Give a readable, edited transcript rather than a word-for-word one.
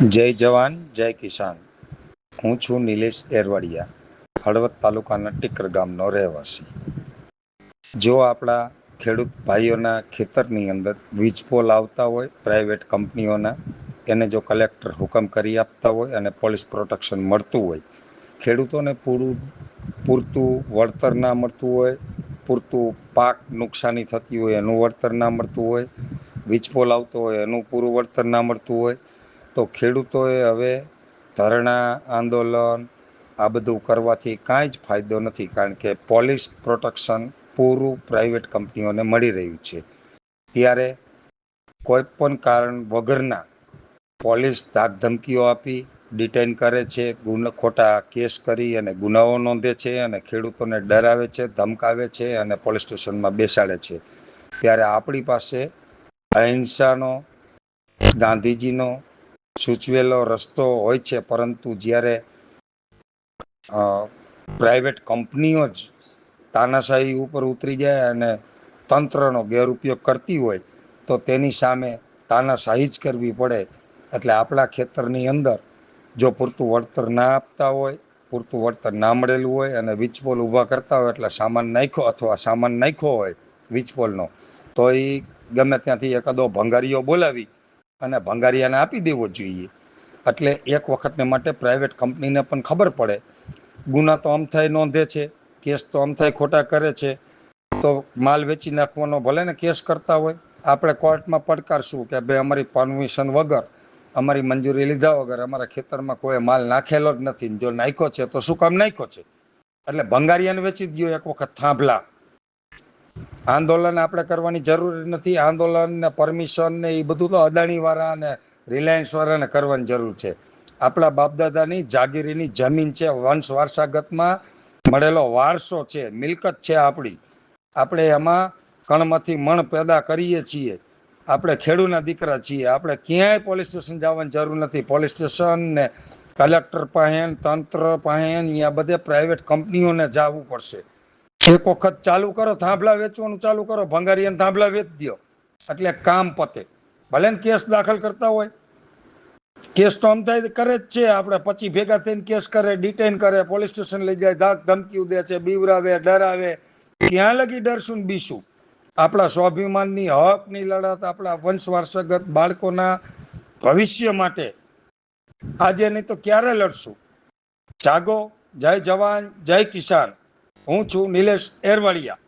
જય જવાન જય કિસાન। હું છું નિલેશ એરવાડિયા, હળવદ તાલુકાના ટીકર ગામનો રહેવાસી। જો આપણા ખેડૂત ભાઈઓના ખેતરની અંદર વીજ પોલ આવતા હોય પ્રાઇવેટ કંપનીઓના, એને જો કલેક્ટર હુકમ કરી આપતા હોય અને પોલીસ પ્રોટેક્શન મળતું હોય, ખેડૂતોને પૂરતું વળતર ના મળતું હોય, પૂરતું પાક નુકસાની થતી હોય એનું વળતર ના મળતું હોય, વીજ પોલ આવતો હોય એનું પૂરું વળતર ના મળતું હોય, તો ખેડૂતોએ હવે ધરણા આંદોલન આ બધું કરવાથી કાંઈ જ ફાયદો નથી, કારણ કે પોલીસ પ્રોટેક્શન પૂરું પ્રાઇવેટ કંપનીઓને મળી રહ્યું છે। ત્યારે કોઈ પણ કારણ વગરના પોલીસ ધાક ધમકીઓ આપી ડિટેન કરે છે, ખોટા કેસ કરી અને ગુનાઓ નોંધે છે અને ખેડૂતોને ડરાવે છે, ધમકાવે છે અને પોલીસ સ્ટેશનમાં બેસાડે છે। ત્યારે આપણી પાસે અહિંસાનો, ગાંધીજીનો સૂચવેલો રસ્તો હોય છે, પરંતુ જ્યારે પ્રાઇવેટ કંપનીઓ જ તાનાશાહી ઉપર ઉતરી જાય અને તંત્રનો ગેરઉપયોગ કરતી હોય તો તેની સામે તાનાશાહી જ કરવી પડે। એટલે આપણા ખેતરની અંદર જો પૂરતું વળતર ના આપતા હોય, પૂરતું વળતર ના મળેલું હોય અને વીજપોલ ઊભા કરતા હોય એટલે સામાન નાખ્યો હોય વીજપોલનો, તો એ ગમે ત્યાંથી એકાદો ભંગારીઓ બોલાવી અને ભંગારિયાને આપી દેવો જોઈએ। એટલે એક વખતને માટે પ્રાઇવેટ કંપનીને પણ ખબર પડે, ગુના તો અમથાય નોંધે છે, કેસ તો અમથાય ખોટા કરે છે, તો માલ વેચી નાખવાનો ભલે ને કેસ કરતા હોય, આપણે કોર્ટમાં પડકારશું કે ભાઈ અમારી પરમિશન વગર, અમારી મંજૂરી લીધા વગર અમારા ખેતરમાં કોઈ માલ નાખેલો જ નથી, જો નાખ્યો છે તો શું કામ નાખ્યો છે। એટલે ભંગારિયાને વેચી દો એક વખત થાંભલા। આંદોલન આપણે કરવાની જરૂર નથી, આંદોલન ને પરમિશન ને એ બધું તો અદાણી વાળા ને રિલાયન્સ વાળાને કરવાની જરૂર છે। આપણા બાપદાદાની જાગીરીની જમીન છે, વંશ વારસાગતમાં મળેલો વારસો છે, મિલકત છે આપણી, આપણે એમાં કણમાંથી મણ પેદા કરીએ છીએ, આપણે ખેડૂતના દીકરા છીએ, આપણે ક્યાંય પોલીસ સ્ટેશન જવાની જરૂર નથી। પોલીસ સ્ટેશન ને કલેક્ટર પાસે, તંત્ર પાસે, અહીંયા બધે પ્રાઇવેટ કંપનીઓને જવું પડશે। એક વખત ચાલુ કરો, થાંભલા વેચવાનું ચાલુ કરો, ભંગારિયાને થાંભલા વેચ દો એટલે કામ પતે। ભલે ને કેસ દાખલ કરતા હોય, કેસ તો અમથાય કરે જ છે, આપણે પછી ભેગા થઈને કેસ કરે, ડિટેન કરે, પોલીસ સ્ટેશન લઈ જાય, ધાક ધમકી દે છે, બીવરાવે, ડરાવે, ક્યાં લગી ડરશું ને બીશું। આપણા સ્વાભિમાનની હકની લડત, આપણા વંશ વારસાગત બાળકોના ભવિષ્ય માટે આજે નહીં તો ક્યારે લડશું। જાગો, જય જવાન જય કિસાન। હું છું નિલેશ એરવાડિયા।